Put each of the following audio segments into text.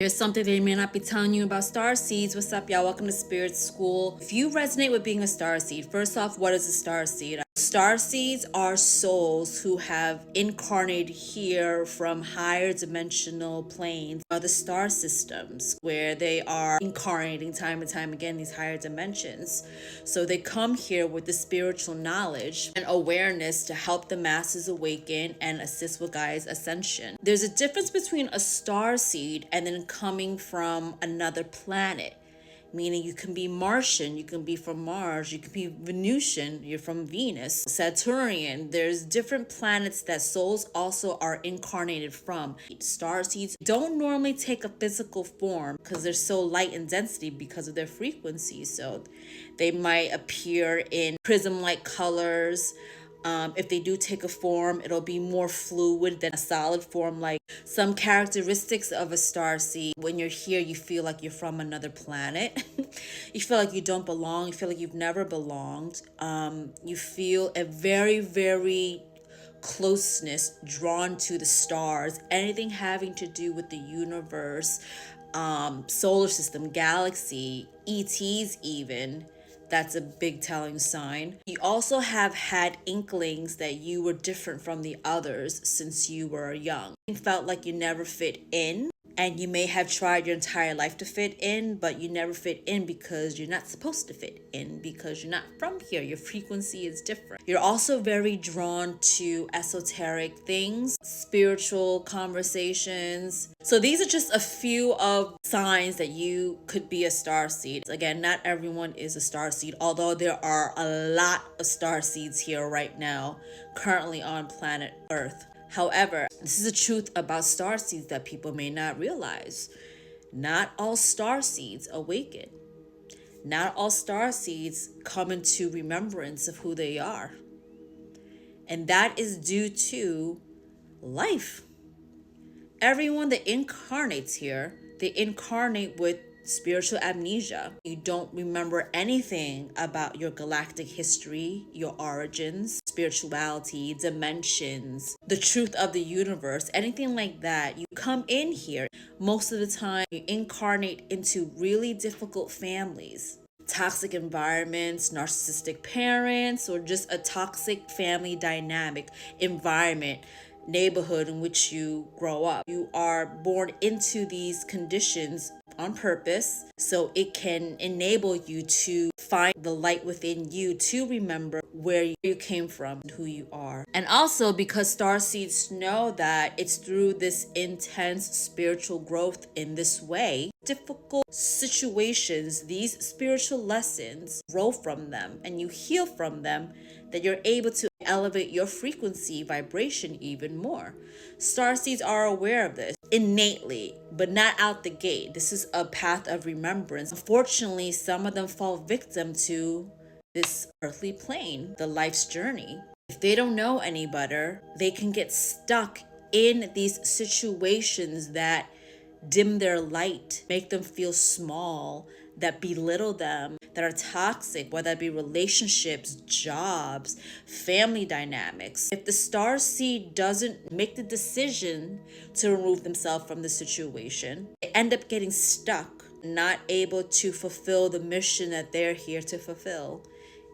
Here's something they may not be telling you about star seeds. What's up, y'all? Welcome to Spirit School. If you resonate with being a star seed, first off, what is a star seed? Star seeds are souls who have incarnated here from higher dimensional planes, or the star systems, where they are incarnating time and time again these higher dimensions. So they come here with the spiritual knowledge and awareness to help the masses awaken and assist with Gaia's ascension. There's a difference between a star seed and then coming from another planet. Meaning you can be Martian, you can be from Mars, you can be Venusian, you're from Venus, Saturnian. There's different planets that souls also are incarnated from. Star seeds don't normally take a physical form because they're so light in density because of their frequency. So they might appear in prism-like colors. If they do take a form, it'll be more fluid than a solid form. Like some characteristics of a starseed, when you're here, you feel like you're from another planet. You feel like you don't belong. You feel like you've never belonged. You feel a very, very closeness drawn to the stars. Anything having to do with the universe, solar system, galaxy, ETs even. That's a big telling sign. You also have had inklings that you were different from the others since you were young. You felt like you never fit in, and you may have tried your entire life to fit in, but you never fit in because you're not supposed to fit in, because you're not from here. Your frequency is different. You're also very drawn to esoteric things, spiritual conversations. So these are just a few of signs that you could be a star seed. Again, not everyone is a star seed, although there are a lot of star seeds here right now, currently on planet Earth. However, this is a truth about star seeds that people may not realize. Not all star seeds awaken. Not all star seeds come into remembrance of who they are. And that is due to life. Everyone that incarnates here, they incarnate with spiritual amnesia. You don't remember anything about your galactic history, your origins, spirituality, dimensions, the truth of the universe, anything like that. You come in here, most of the time you incarnate into really difficult families, toxic environments, narcissistic parents, or just a toxic family dynamic environment, neighborhood in which you grow up. You are born into these conditions on purpose, so it can enable you to find the light within you to remember where you came from and who you are. And also because starseeds know that it's through this intense spiritual growth in this way, difficult situations, these spiritual lessons grow from them and you heal from them, that you're able to elevate your frequency vibration even more. Starseeds are aware of this innately, but not out the gate. This is a path of remembrance. Unfortunately, some of them fall victim to this earthly plane, the life's journey. If they don't know any better, they can get stuck in these situations that dim their light, make them feel small, that belittle them, that are toxic, whether it be relationships, jobs, family dynamics. If the star seed doesn't make the decision to remove themselves from the situation, they end up getting stuck, not able to fulfill the mission that they're here to fulfill.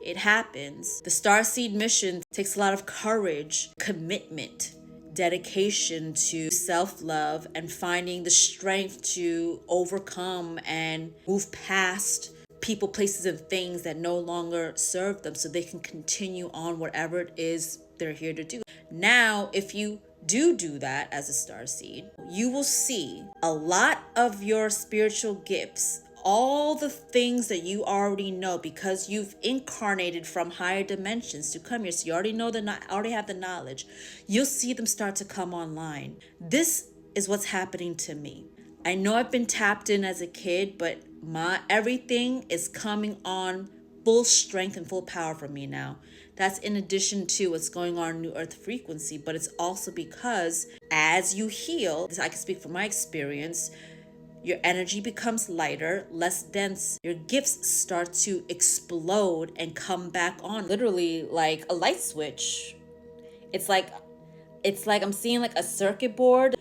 It happens. The starseed mission takes a lot of courage, commitment, dedication to self-love, and finding the strength to overcome and move past people, places, and things that no longer serve them so they can continue on whatever it is they're here to do. Now, if you do that as a starseed, you will see a lot of your spiritual gifts, all the things that you already know because you've incarnated from higher dimensions to come here. So you already have the knowledge. You'll see them start to come online. This is what's happening to me. I know I've been tapped in as a kid, but everything is coming on full strength and full power for me now. That's in addition to what's going on in New Earth frequency, but it's also because as you heal, I can speak from my experience, your energy becomes lighter, less dense. Your gifts start to explode and come back on, literally like a light switch. It's like I'm seeing like a circuit board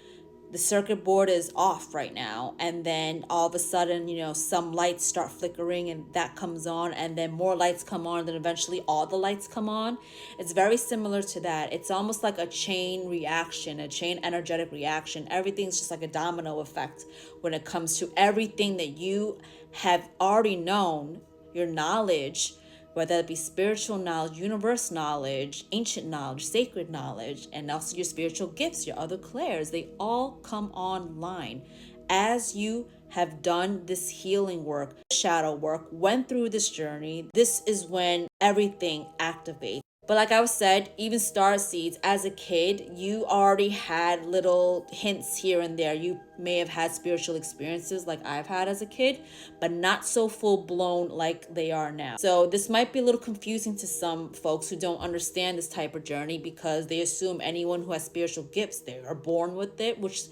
the circuit board is off right now, and then all of a sudden, some lights start flickering and that comes on, and then more lights come on, and then eventually all the lights come on. It's very similar to that. It's almost like a chain reaction, a chain energetic reaction. Everything's just like a domino effect when it comes to everything that you have already known, your knowledge, whether it be spiritual knowledge, universe knowledge, ancient knowledge, sacred knowledge, and also your spiritual gifts, your other clairs. They all come online as you have done this healing work, shadow work, went through this journey. This is when everything activates. But like I said, even star seeds, as a kid, you already had little hints here and there. You may have had spiritual experiences like I've had as a kid, but not so full blown like they are now. So this might be a little confusing to some folks who don't understand this type of journey, because they assume anyone who has spiritual gifts, they are born with it, which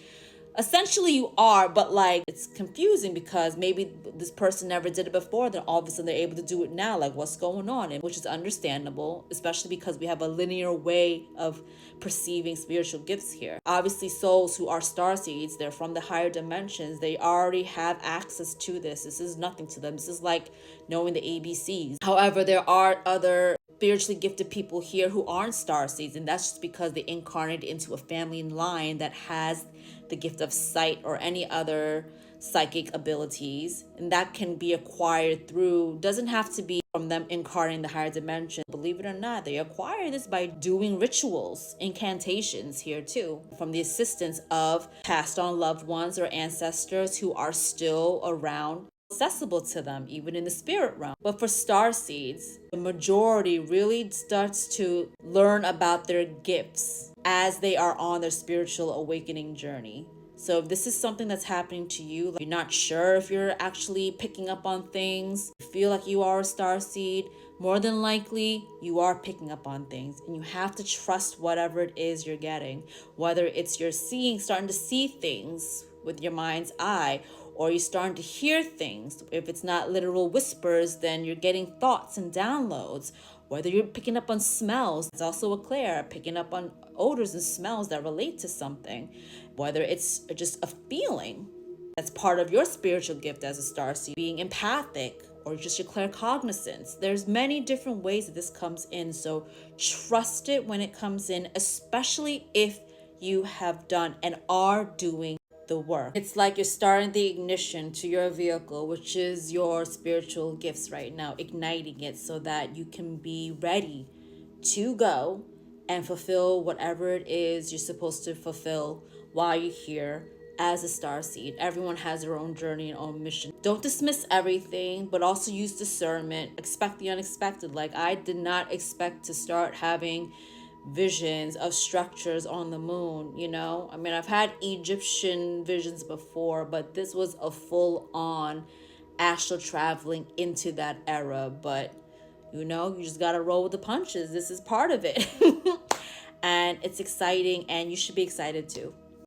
essentially you are, but like it's confusing because maybe this person never did it before, then all of a sudden they're able to do it now. Like, what's going on? And which is understandable, especially because we have a linear way of perceiving spiritual gifts here. Obviously, souls who are star seeds, they're from the higher dimensions, they already have access to this. This is nothing to them. This is like knowing the ABCs. However, there are other spiritually gifted people here who aren't star seeds, and that's just because they incarnated into a family line that has the gift of sight or any other psychic abilities, and that can be acquired through, doesn't have to be from them incarnating the higher dimension. Believe it or not, they acquire this by doing rituals, incantations here too, from the assistance of passed on loved ones or ancestors who are still around, accessible to them, even in the spirit realm. But for star seeds, the majority really starts to learn about their gifts as they are on their spiritual awakening journey. So if this is something that's happening to you, like you're not sure if you're actually picking up on things, you feel like you are a star seed, more than likely you are picking up on things, and you have to trust whatever it is you're getting, whether it's you're starting to see things with your mind's eye, or you're starting to hear things. If it's not literal whispers, then you're getting thoughts and downloads. Whether you're picking up on smells, it's also a clair, picking up on odors and smells that relate to something. Whether it's just a feeling that's part of your spiritual gift as a starseed, being empathic, or just your claircognizance. There's many different ways that this comes in, so trust it when it comes in, especially if you have done and are doing the work. It's like you're starting the ignition to your vehicle, which is your spiritual gifts right now, igniting it so that you can be ready to go and fulfill whatever it is you're supposed to fulfill while you're here as a starseed. Everyone has their own journey and own mission. Don't dismiss everything, but also use discernment. Expect the unexpected. Like, I did not expect to start having visions of structures on the moon. I mean, I've had Egyptian visions before, but this was a full-on astral traveling into that era. But you just gotta roll with the punches. This is part of it. And it's exciting, and you should be excited too.